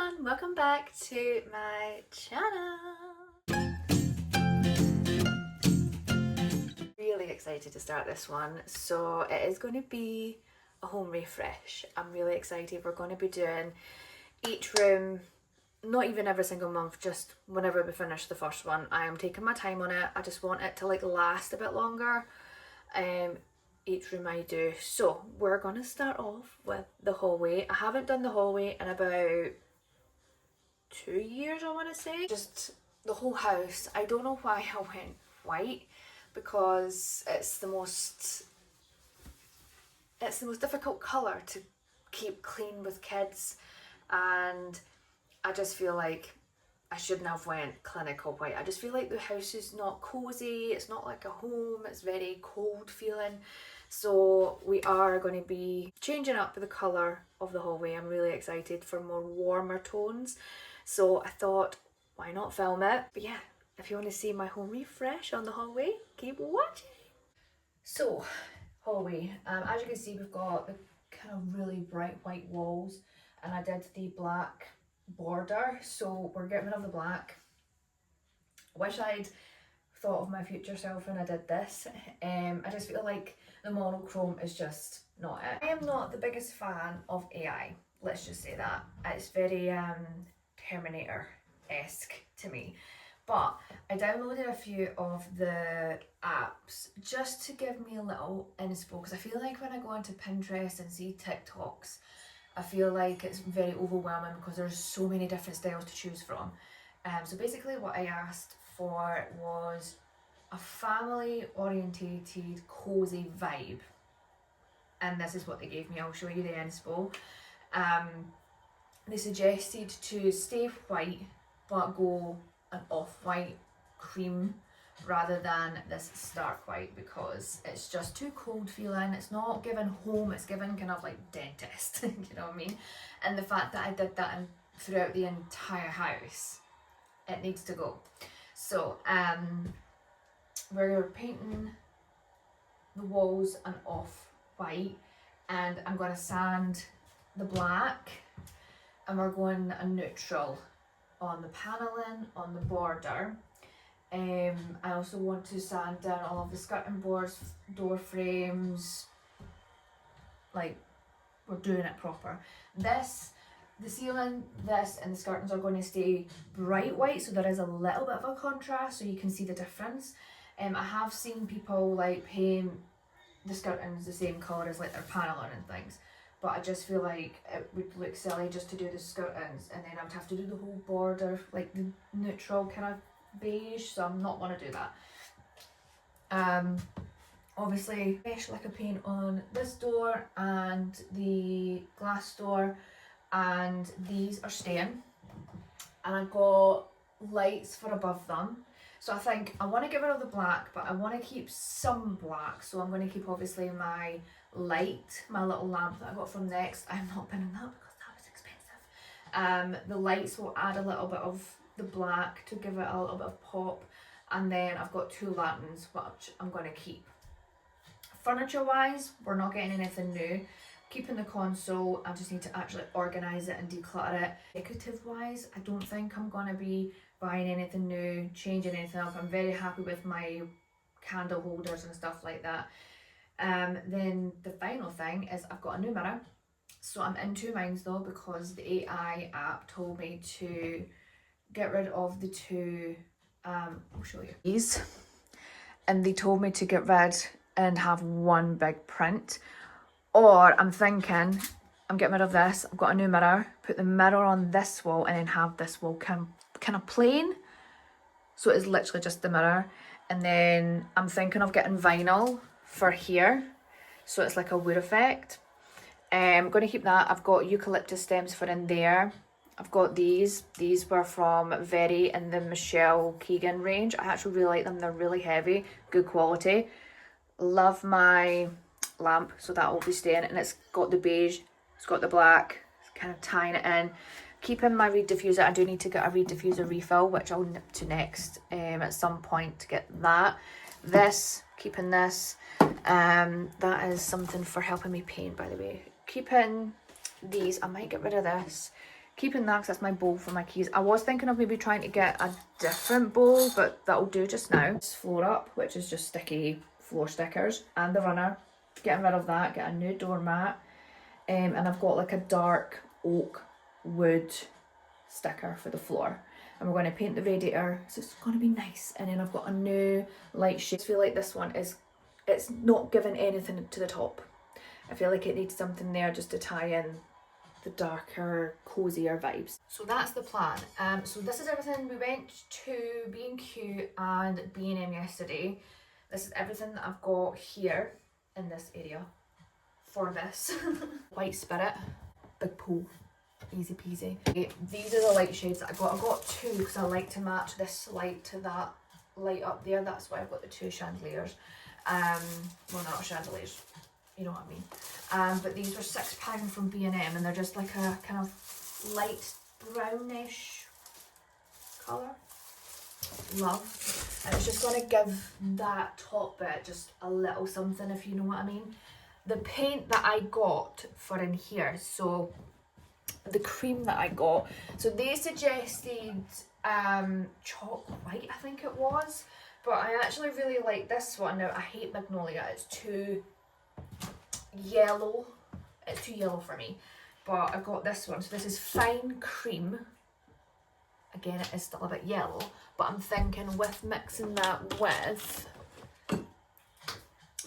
everyone, welcome back to my channel. Really excited to start this one. So it is going to be a home refresh. I'm really excited. We're going to be doing each room, not even every single month, just whenever we finish the first one. I am taking my time on it. I just want it to last a bit longer. Each room I do. So we're going to start off with the hallway. I haven't done the hallway in about 2 years, I want to say. Just the whole house. I don't know why I went white, because it's the most difficult colour to keep clean with kids, and I just feel like I shouldn't have went clinical white. I just feel like the house is not cozy, it's not like a home, it's very cold feeling. So we are going to be changing up the colour of the hallway. I'm really excited for more warmer tones. So I thought, why not film it? But yeah, if you want to see my home refresh on the hallway, keep watching. So, hallway. As you can see, we've got the kind of really bright white walls, and I did the black border. So we're getting rid of the black. Wish I'd thought of my future self when I did this. I just feel like the monochrome is just not it. I am not the biggest fan of AI, let's just say that. It's very Terminator-esque to me. But I downloaded a few of the apps just to give me a little inspo, because I feel like when I go onto Pinterest and see TikToks, I feel like it's very overwhelming because there's so many different styles to choose from. So basically what I asked for was a family orientated cozy vibe, and this is what they gave me. I'll show you the inspo. They suggested to stay white but go an off-white cream rather than this stark white, because it's just too cold feeling. It's not giving home, it's giving kind of like dentist. You know what I mean? And the fact that I did that throughout the entire house, it needs to go. So we're painting the walls an off-white, and I'm going to sand the black, and we're going a neutral on the paneling, on the border. I also want to sand down all of the skirting boards, door frames, like we're doing it proper. The ceiling, this and the skirtings are going to stay bright white, so there is a little bit of a contrast so you can see the difference. I have seen people like paint the skirtings the same colour as like their paneling and things, but I just feel like it would look silly just to do the skirtings and then I would have to do the whole border, like the neutral kind of beige, so I'm not want to do that. Obviously fresh lacquer paint on this door and the glass door, and these are staying, and I've got lights for above them. So I think I want to get rid of the black, but I want to keep some black. So I'm going to keep obviously my light, my little lamp that I got from Next. I'm not pinning that because that was expensive. The lights will add a little bit of the black to give it a little bit of pop. And then I've got 2 lanterns, which I'm going to keep. Furniture wise, we're not getting anything new. Keeping the console, I just need to actually organise it and declutter it. Decorative wise, I don't think I'm going to be buying anything new, changing anything up. I'm very happy with my candle holders and stuff like that. Then the final thing is I've got a new mirror. So I'm in 2 minds though, because the AI app told me to get rid of the 2, I'll show you these. And they told me to get rid and have 1 big print. Or I'm thinking, I'm getting rid of this, I've got a new mirror, put the mirror on this wall and then have this wall kind of plain. So it's literally just the mirror. And then I'm thinking of getting vinyl for here, so it's like a wood effect. I'm going to keep that. I've got eucalyptus stems for in there. I've got these were from Very in the Michelle Keegan range. I actually really like them. They're really heavy, good quality. Love my lamp, so that will be staying, and it's got the beige, it's got the black, it's kind of tying it in. Keeping my reed diffuser. I do need to get a reed diffuser refill, which I'll nip to Next at some point to get that. This, keeping this, that is something for helping me paint, by the way. Keeping these, I might get rid of this keeping that because that's my bowl for my keys. I was thinking of maybe trying to get a different bowl, but that'll do just now. This floor up, which is just sticky floor stickers, and the runner. Getting rid of that, get a new doormat. And I've got like a dark oak wood sticker for the floor. And we're going to paint the radiator, so it's going to be nice. And then I've got a new light shade. I feel like this one is, it's not giving anything to the top. I feel like it needs something there just to tie in the darker, cozier vibes. So that's the plan. So this is everything. We went to B&Q and B&M yesterday. This is everything that I've got here in this area for this. White Spirit, big pool, easy peasy. Okay, these are the light shades that I got. I got two because I like to match this light to that light up there. That's why I've got the two chandeliers. Well, not chandeliers, you know what I mean. But these were £6 from B&M, and they're just like a kind of light brownish colour. Love. And it's just going to give that top bit just a little something, if you know what I mean. The paint that I got for in here, so the cream that I got, so they suggested chalk white, I think it was, but I actually really like this one. Now I hate magnolia, it's too yellow, it's too yellow for me, but I got this one. So this is fine cream. Again, it is still a bit yellow, but I'm thinking with mixing that with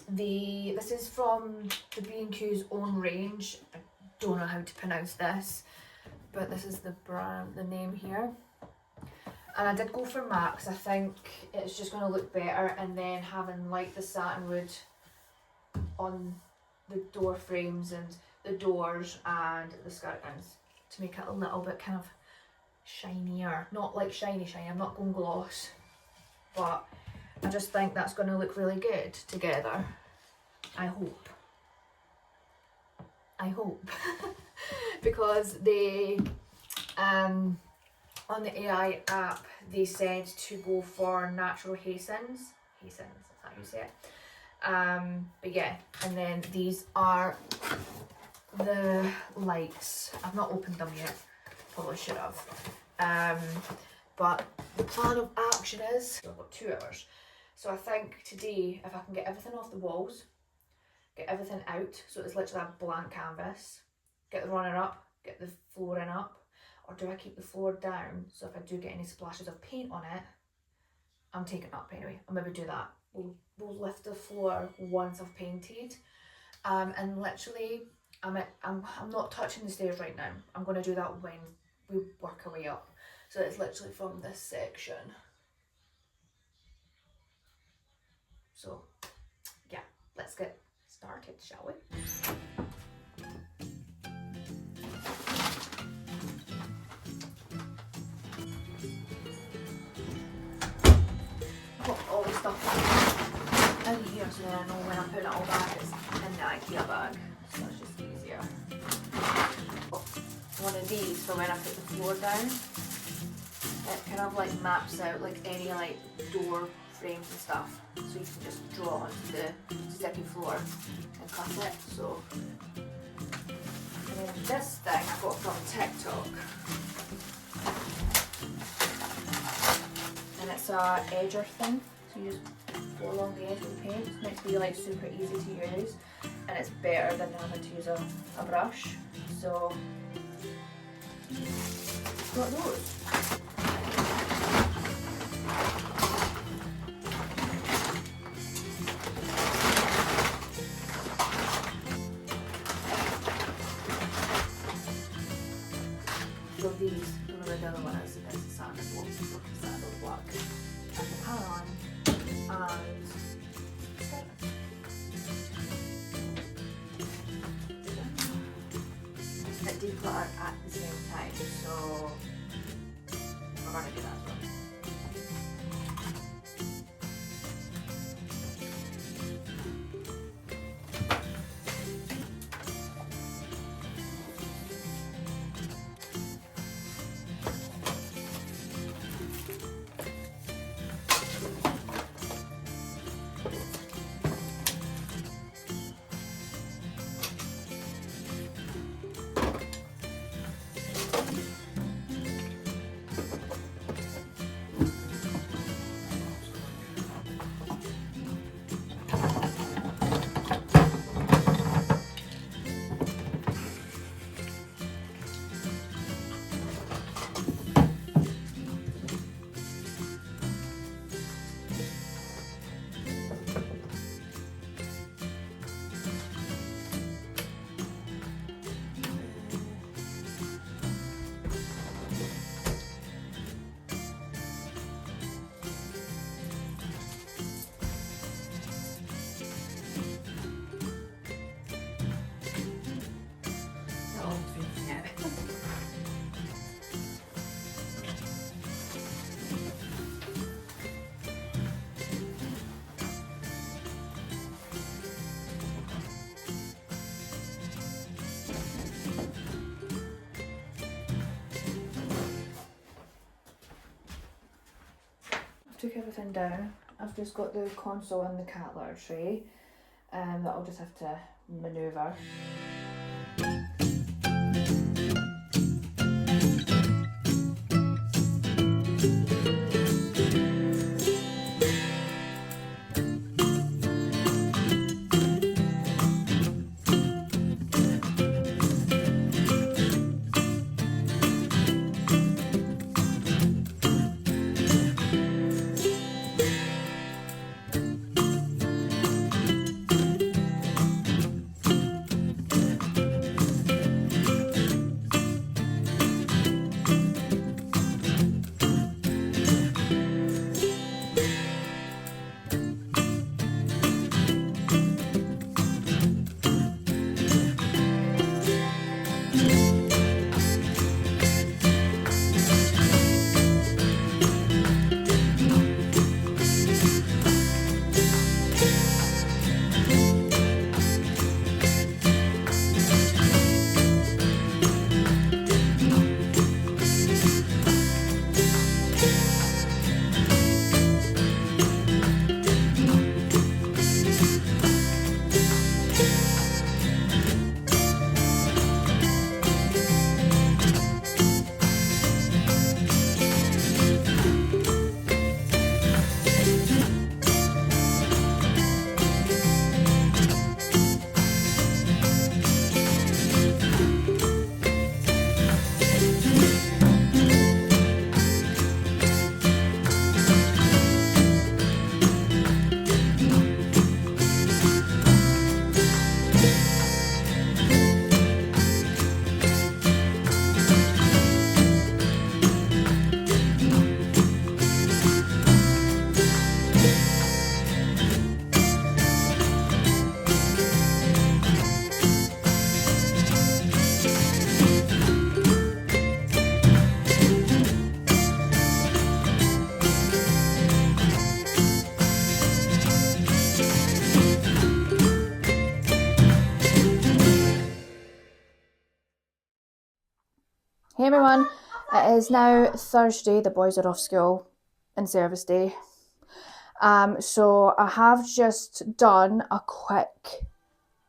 this is from the B&Q's own range. I don't know how to pronounce this, but this is the brand, the name here. And I did go for matte because I think it's just going to look better, and then having like the satin wood on the door frames and the doors and the skirtings to make it a little bit kind of shinier. Not like shiny, I'm not going gloss, but I just think that's going to look really good together. I hope. Because they on the AI app they said to go for natural Hasins, is that how you say it? But yeah, and then these are the lights. I've not opened them yet, probably should have. But the plan of action is, I've got 2 hours. So I think today, if I can get everything off the walls, get everything out, so it's literally a blank canvas, get the runner up, get the flooring up, or do I keep the floor down, so if I do get any splashes of paint on it, I'm taking it up anyway. I'll maybe do that. We'll lift the floor once I've painted. And literally, I'm not touching the stairs right now. I'm going to do that when we work our way up. So it's literally from this section. So yeah, let's get started, shall we? Put all the stuff in here so then I know when I'm putting it all back it's in the IKEA bag. So it's just easier. One of these for when I put the floor down. It kind of like maps out like any like door frames and stuff, so you can just draw onto the sticky floor and cut it. So, and then this thing I got from TikTok, and it's a edger thing, so you just go along the edge of the paint. It's meant to be like super easy to use, and it's better than having to use a brush. So, got those. So these, remember the other one is the sandal block, and the pan and it declutter at the same time, so we're going to do that as well. I've took everything down. I've just got the console and the cat litter tray that I'll just have to manoeuvre. Hey everyone, it is now Thursday, the boys are off school and service day. So I have just done a quick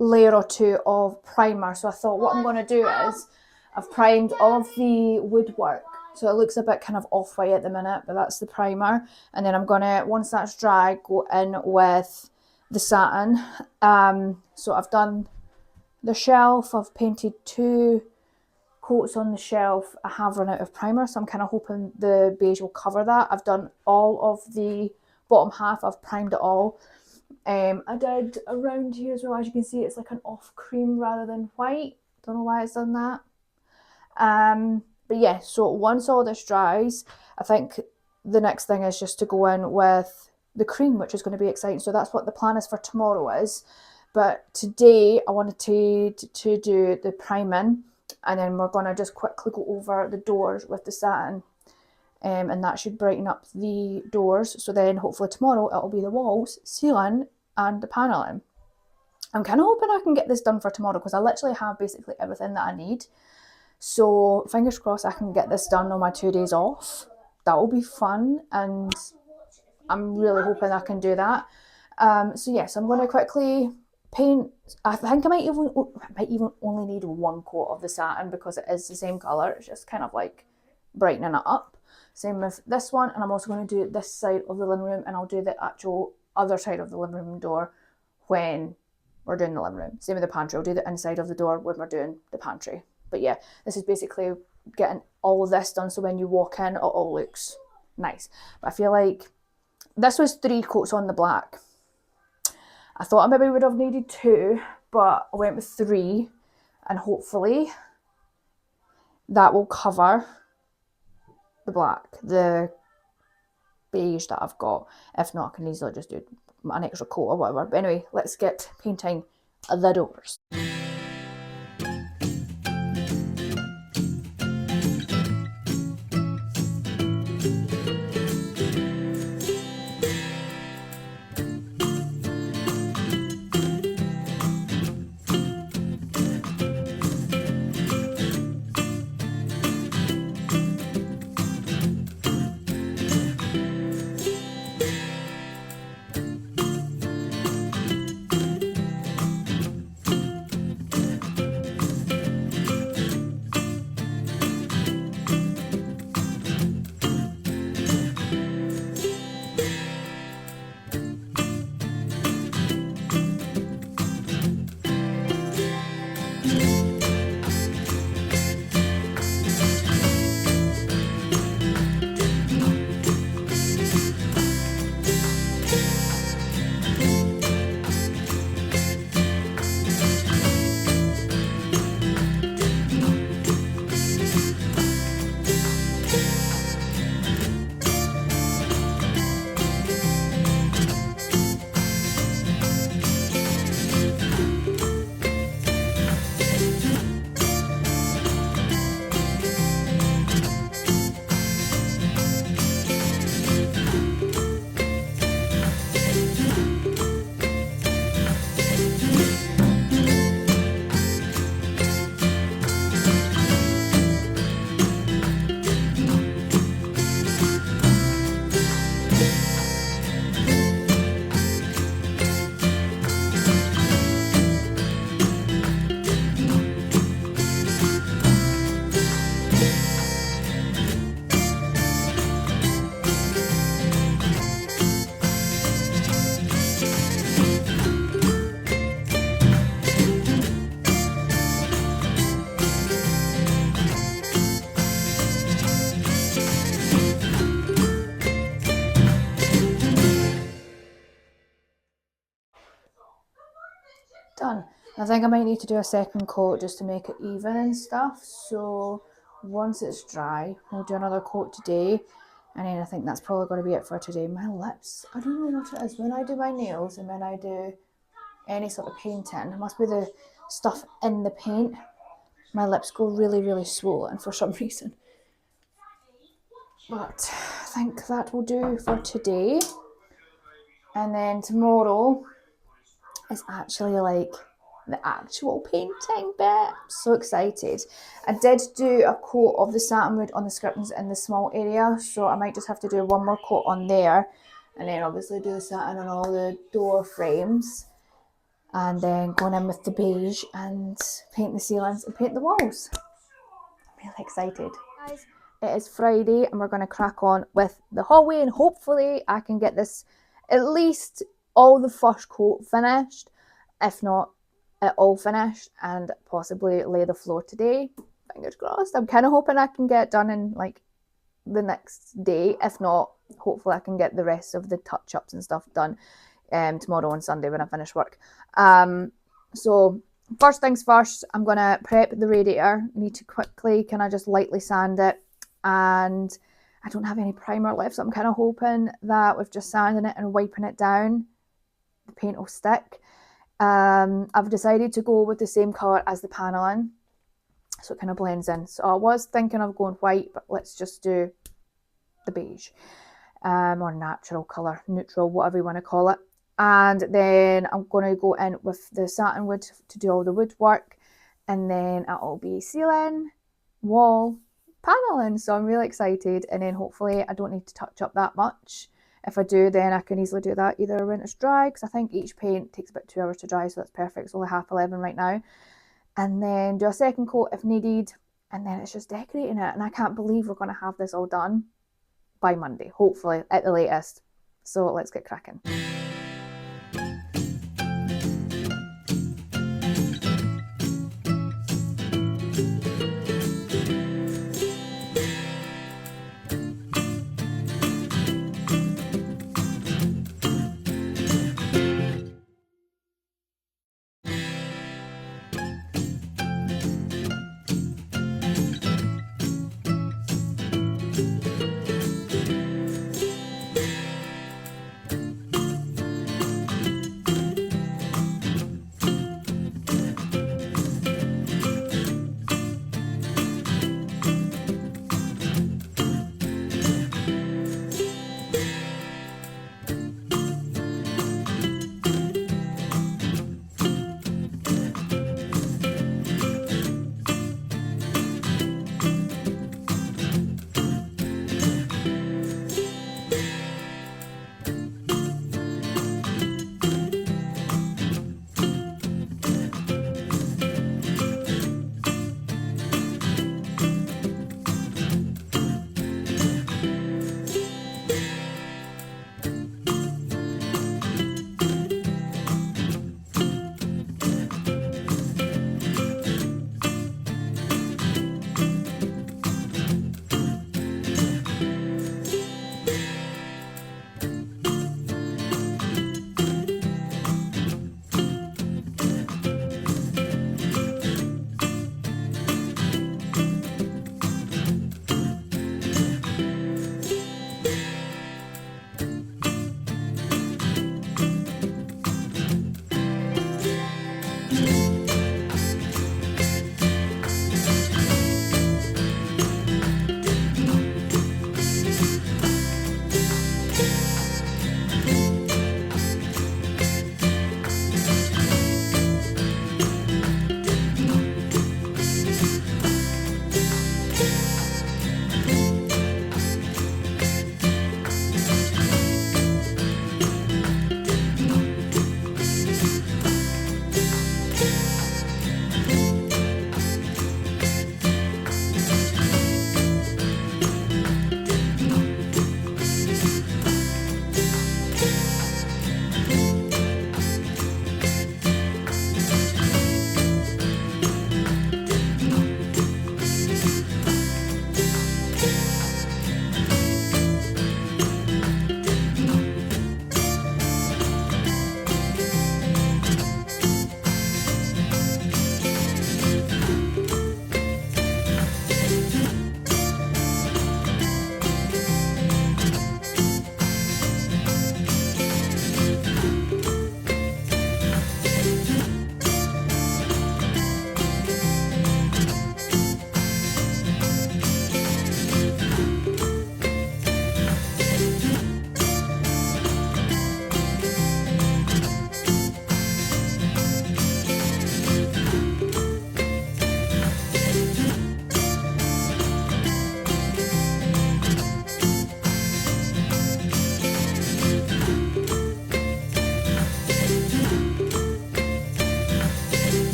layer or two of primer. So I thought what I'm going to do is I've primed all of the woodwork. So it looks a bit kind of off-white at the minute, but that's the primer. And then I'm going to, once that's dry, go in with the satin. So I've done the shelf, I've painted 2 coats on the shelf. I have run out of primer, so I'm kind of hoping the beige will cover that. I've done all of the bottom half, I've primed it all. I did around here as well, as you can see it's like an off cream rather than white. Don't know why it's done that. But yeah, so once all this dries, I think the next thing is just to go in with the cream, which is going to be exciting. So that's what the plan is for tomorrow is. But today I wanted to do the priming, and then we're going to just quickly go over the doors with the satin, and that should brighten up the doors. So then hopefully tomorrow it'll be the walls, ceiling and the paneling. I'm kind of hoping I can get this done for tomorrow because I literally have basically everything that I need. So fingers crossed I can get this done on my 2 days off. That will be fun, and I'm really hoping I can do that. So yes, I'm going to quickly paint. I think I might even only need 1 coat of the satin because it is the same colour. It's just kind of like brightening it up. Same with this one, and I'm also going to do this side of the living room, and I'll do the actual other side of the living room door when we're doing the living room. Same with the pantry. I'll do the inside of the door when we're doing the pantry. But yeah, this is basically getting all of this done so when you walk in it all looks nice. But I feel like this was 3 coats on the black. I thought I maybe would have needed 2, but I went with 3, and hopefully that will cover the black, the beige that I've got. If not, I can easily just do an extra coat or whatever. But anyway, let's get painting the doors. I think I might need to do a second coat just to make it even and stuff. So once it's dry, we'll do another coat today. And then I think that's probably going to be it for today. My lips, I don't know what it is. When I do my nails and when I do any sort of painting, it must be the stuff in the paint. My lips go really, really swollen for some reason. But I think that will do for today. And then tomorrow is actually like the actual painting bit. I'm so excited. I did do a coat of the satin wood on the curtains in the small area, so I might just have to do one more coat on there, and then obviously do the satin on all the door frames, and then going in with the beige and paint the ceilings and paint the walls. I'm really excited. Guys, it is Friday and we're going to crack on with the hallway, and hopefully I can get this at least all the first coat finished, if not it all finished, and possibly lay the floor today. Fingers crossed. I'm kind of hoping I can get it done in like the next day. If not, hopefully I can get the rest of the touch-ups and stuff done tomorrow on Sunday when I finish work. So first things first, I'm going to prep the radiator. I need to quickly kind of just lightly sand it, and I don't have any primer left, so I'm kind of hoping that with just sanding it and wiping it down, the paint will stick. I've decided to go with the same colour as the panelling, so it kind of blends in. So I was thinking of going white, but let's just do the beige, or natural colour, neutral, whatever you want to call it. And then I'm going to go in with the satin wood to do all the woodwork, and then it'll be ceiling, wall, paneling. So I'm really excited, and then hopefully I don't need to touch up that much. If I do, then I can easily do that either when it's dry, because I think each paint takes about 2 hours to dry, so that's perfect. It's only 11:30 right now. And then do a second coat if needed, and then it's just decorating it. And I can't believe we're going to have this all done by Monday, hopefully at the latest. So let's get cracking.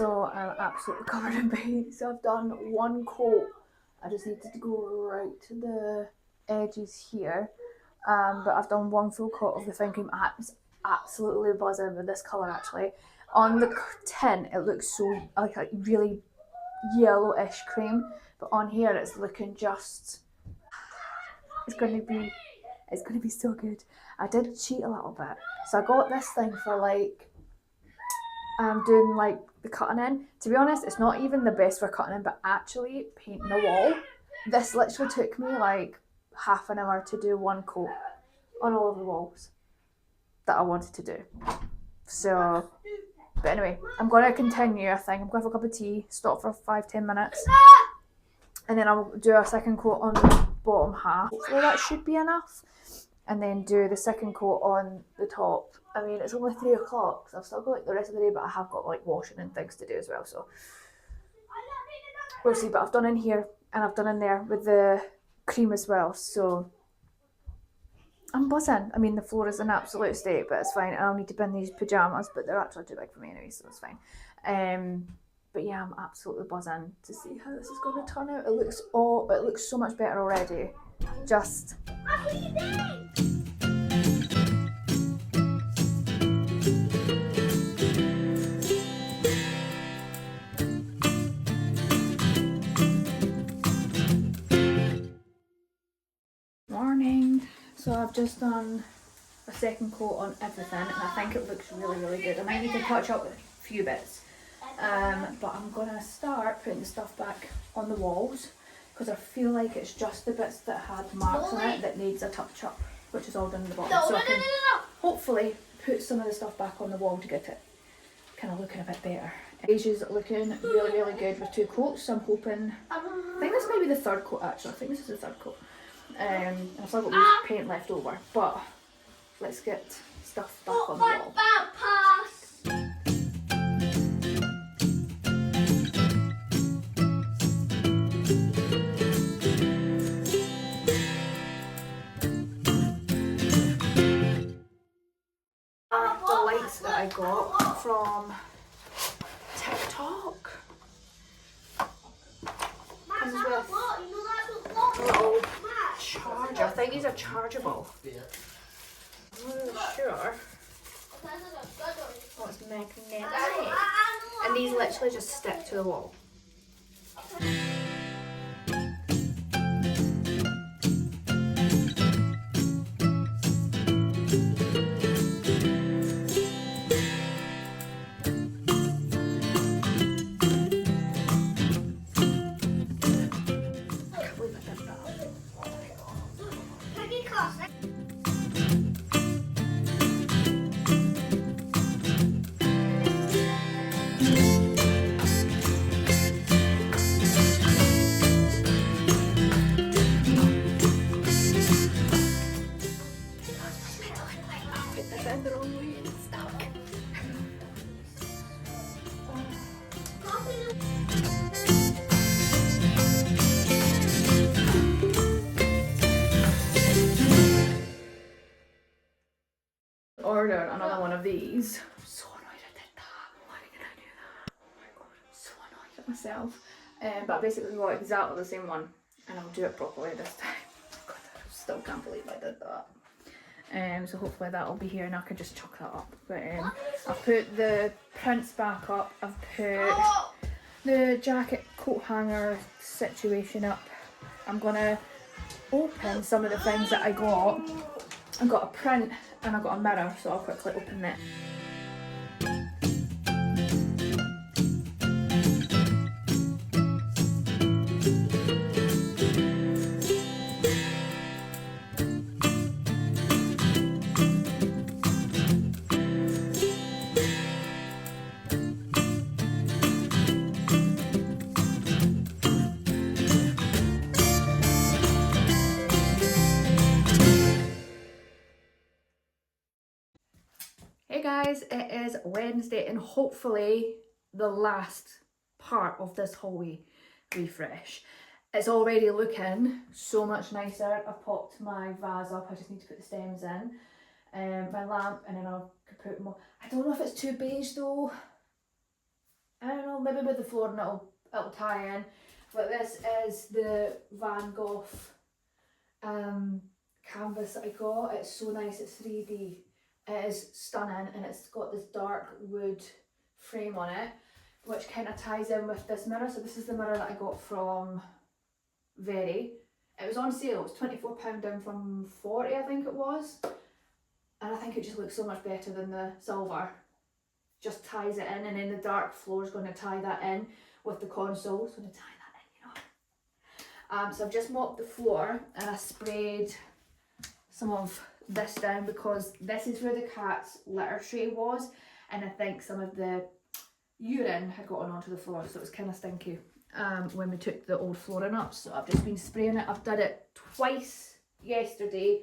So I'm absolutely covered in paint. So I've done one coat. I just needed to go right to the edges here. But I've done one full coat of the fine cream. I'm absolutely buzzing with this colour actually. On the tin it looks so like a really yellowish cream, but on here it's looking just, it's going to be so good. I did cheat a little bit, so I got this thing for like doing like the cutting in. To be honest, it's not even the best for cutting in, but actually painting a wall, this literally took me like half an hour to do one coat on all of the walls that I wanted to do. So, but anyway, I'm going to continue. I think I'm going to have a cup of tea, stop for 5-10 minutes, and then I'll do a second coat on the bottom half. Hopefully that should be enough, and then do the second coat on the top. I mean, it's only 3 o'clock, so I've still got like the rest of the day, but I have got like washing and things to do as well, so we'll see. But I've done in here and I've done in there with the cream as well, so I'm buzzing. I mean, the floor is an absolute state, but it's fine. I'll need to bin these pyjamas, but they're actually too big for me anyway, so it's fine. But yeah, I'm absolutely buzzing to see how this is going to turn out. It looks so much better already. Just morning. So I've just done a second coat on everything, and I think it looks really, really good. I might need to touch up a few bits, but I'm gonna start putting the stuff back on the walls because I feel like it's just the bits that had marks on it that needs a touch up, which is all done in the bottom. So I can hopefully put some of the stuff back on the wall to get it kind of looking a bit better. Beige's looking really, really good with 2 coats. So I'm hoping, I think this might be the 3rd coat actually. I think this is the 3rd coat. I've still got loads of paint left over, but let's get stuff back on the wall. The lights that I got from TikTok comes with a little charger. I think these are chargeable. I'm not really sure. Oh, it's magnetic. And these literally just stick to the wall. Ordered another one of these. I'm so annoyed I did that. Why did I do that? Oh my god, I'm so annoyed at myself. But I basically got exactly the same one, and I'll do it properly this time. God, I still can't believe I did that. So hopefully that'll be here and I can just chuck that up. But I've put the prints back up. I've put the jacket coat hanger situation up. I'm gonna open some of the things that I got. I got a print and I got a mirror, so I'll quickly open it. Hey guys, it is Wednesday and hopefully the last part of this hallway refresh. It's already looking so much nicer. I've popped my vase up, I just need to put the stems in. My lamp, and then I could put more. I don't know if it's too beige though. I don't know, maybe with the flooring it'll tie in. But this is the Van Gogh canvas that I got. It's so nice, it's 3D. It is stunning, and it's got this dark wood frame on it, which kind of ties in with this mirror. So this is the mirror that I got from Very. It was on sale, it was £24 down from 40, I think it was. And I think it just looks so much better than the silver. Just ties it in, and then the dark floor is going to tie that in with the console. It's going to tie that in, you know. So I've just mopped the floor, and I sprayed some of this down because this is where the cat's litter tray was, and I think some of the urine had gotten onto the floor, so it was kind of stinky when we took the old flooring up. So I've just been spraying it. I've done it twice yesterday,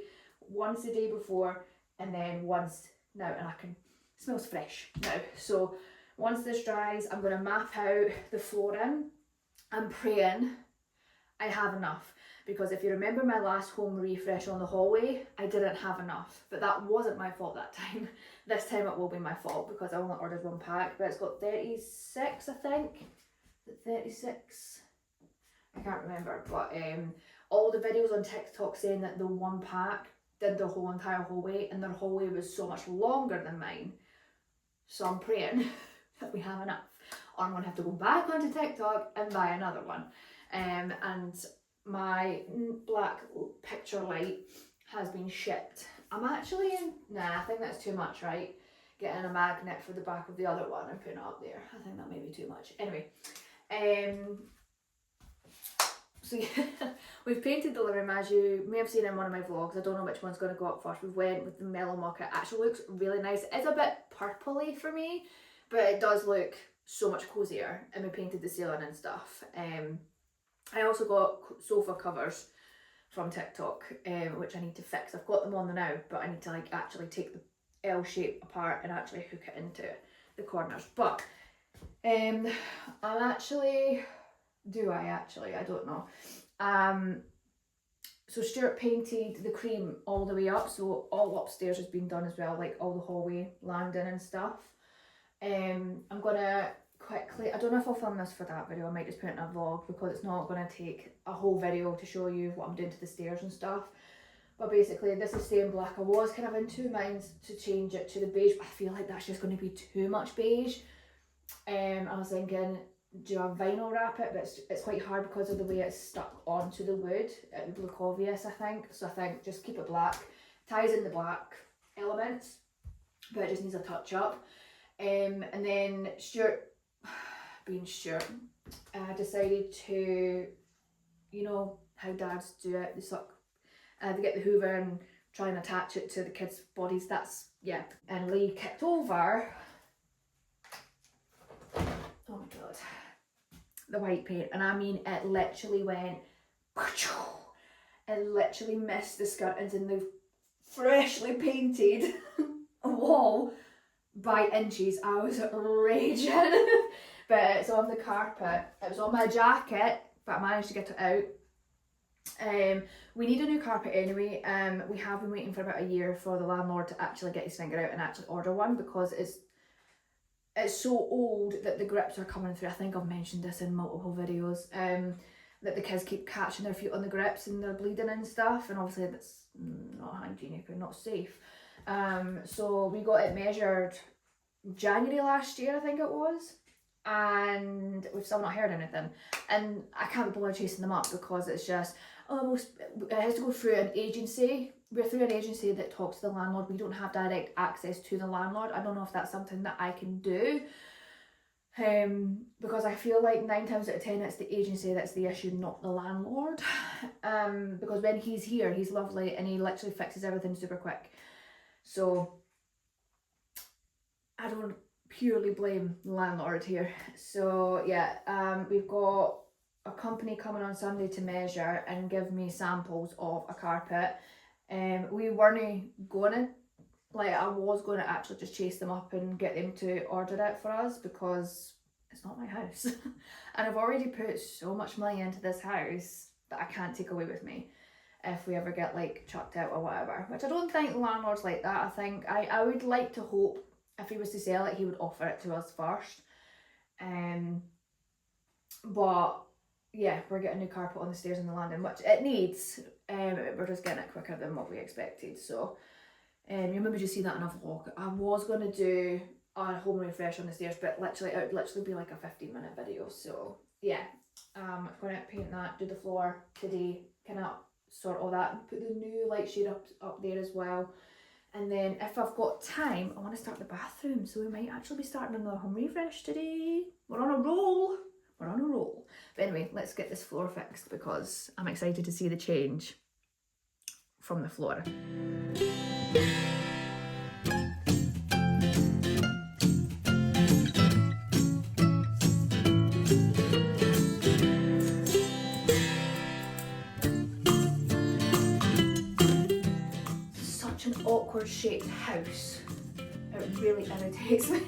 once the day before, and then once now, and it smells fresh now. So once this dries, I'm going to map out the flooring. I'm praying I have enough, because if you remember my last home refresh on the hallway, I didn't have enough, but that wasn't my fault that time. This time it will be my fault because I only ordered one pack, but it's got 36, I think. 36? I can't remember, but all the videos on TikTok saying that the one pack did the whole entire hallway, and their hallway was so much longer than mine. So I'm praying that we have enough, or I'm going to have to go back onto TikTok and buy another one. And my black picture light has been shipped. I'm actually I think that's too much, right? Getting a magnet for the back of the other one and putting it up there. I think that may be too much. Anyway, so yeah, we've painted the living room, as you may have seen in one of my vlogs. I don't know which one's going to go up first. We went with the mellow mocha. It actually looks really nice. It's a bit purpley for me, but it does look so much cozier, and we painted the ceiling and stuff. I also got sofa covers from TikTok, which I need to fix. I've got them on the now, but I need to actually take the L shape apart and actually hook it into the corners. But I don't know. So Stuart painted the cream all the way up, so all upstairs has been done as well, like all the hallway landing and stuff. I'm gonna quickly, I don't know if I'll film this for that video, I might just put it in a vlog because it's not going to take a whole video to show you what I'm doing to the stairs and stuff. But basically this is staying black. I was kind of in two minds to change it to the beige, but I feel like that's just going to be too much beige. I was thinking, do I vinyl wrap it? But it's quite hard because of the way it's stuck onto the wood. It would look obvious, I think. So I think just keep it black. Ties in the black elements, but it just needs a touch up. And then Stuart, being Stuart, decided to, you know how dads do it, they get the hoover and try and attach it to the kids' bodies. That's, yeah. And Lee kicked over, oh my god, the white paint, and I mean it literally went, it literally missed the curtains in the freshly painted wall by inches. I was raging. But it's on the carpet. It was on my jacket, but I managed to get it out. We need a new carpet anyway. We have been waiting for about a year for the landlord to actually get his finger out and actually order one, because it's so old that the grips are coming through. I think I've mentioned this in multiple videos. That the kids keep catching their feet on the grips and they're bleeding and stuff, and obviously that's not hygienic or not safe. So we got it measured January last year, I think it was. And we've still not heard anything, and I can't be bothered chasing them up because it's just, it has to go through an agency. We're through an agency that talks to the landlord. We don't have direct access to the landlord. I don't know if that's something that I can do, because I feel like 9 times out of 10 it's the agency that's the issue, not the landlord. Because when he's here, he's lovely and he literally fixes everything super quick. So I don't purely blame the landlord here. So yeah, we've got a company coming on Sunday to measure and give me samples of a carpet. We weren't gonna, I was gonna actually just chase them up and get them to order it for us, because it's not my house. And I've already put so much money into this house that I can't take away with me if we ever get chucked out or whatever, which I don't think the landlord's like that. I think I would like to hope if he was to sell it, he would offer it to us first. But yeah, we're getting new carpet on the stairs and the landing, which it needs. We're just getting it quicker than what we expected. So you'll maybe just see that in a vlog. I was gonna do a home refresh on the stairs, but literally it would literally be like a 15-minute video. So yeah, I'm gonna paint that, do the floor today, kind of sort all that, and put the new light shade up there as well. And then if I've got time, I want to start the bathroom, so we might actually be starting another home refresh today. We're on a roll. We're on a roll. But anyway, let's get this floor fixed because I'm excited to see the change from the floor. Such an awkward shaped house. It really irritates me.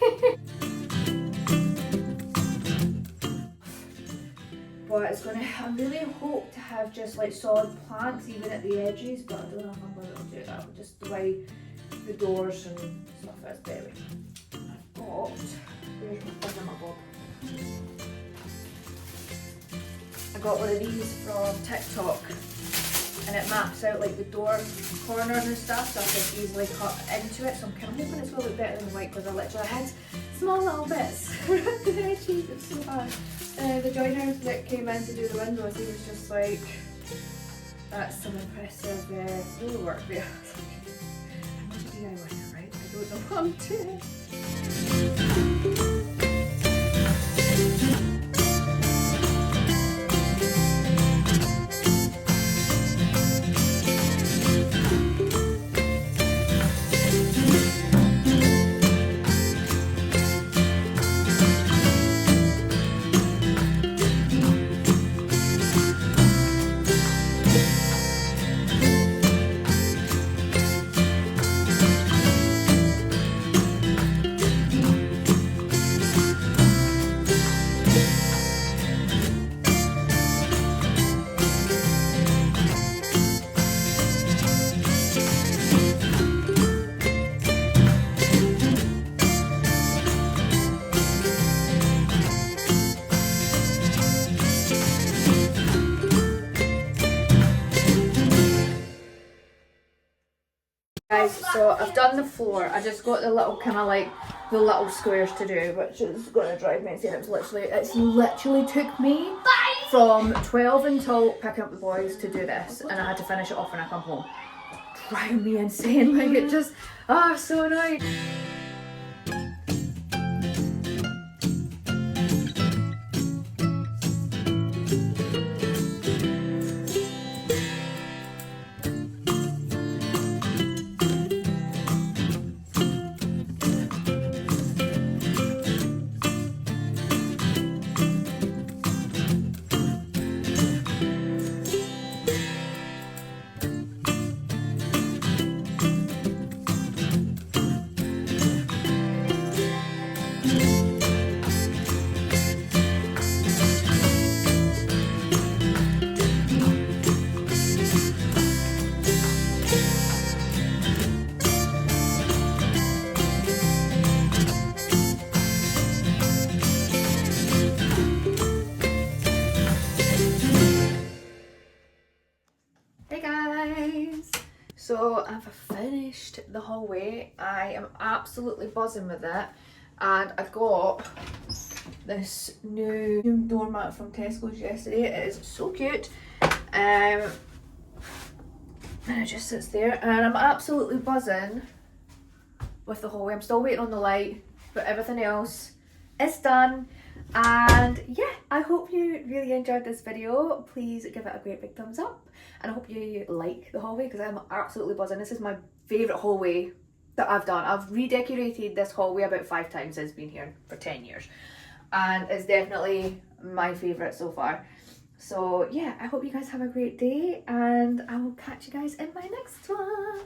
But it's gonna, I really hope to have just like solid planks even at the edges, but I don't know if I'm going to do that with just the way the doors and stuff is. But anyway, I've got, where's my thingamabob? I got one of these from TikTok and it maps out like the door corners and stuff, so I can easily cut into it. So I'm kind of hoping it's will look better than the white because I literally had small little bits around the edges. It's so bad. The joiner that came in to do the windows, he was just like, that's some impressive floor work there. I'm not a DIY, right? I don't know what I'm doing. Guys, so I've done the floor. I just got the little kind of like the little squares to do, which is gonna drive me insane. It's literally took me from 12 until picking up the boys to do this, and I had to finish it off when I come home. Driving me insane. Like it just, I'm so annoyed. So I've finished the hallway. I am absolutely buzzing with it, and I got this new doormat from Tesco's yesterday. It is so cute, and it just sits there, and I'm absolutely buzzing with the hallway. I'm still waiting on the light, but everything else is done. And yeah, I hope you really enjoyed this video. Please give it a great big thumbs up, and I hope you like the hallway because I'm absolutely buzzing. This is my favourite hallway that I've done. I've redecorated this hallway about 5 times since being here for 10 years, and it's definitely my favourite so far. So yeah, I hope you guys have a great day, and I will catch you guys in my next one.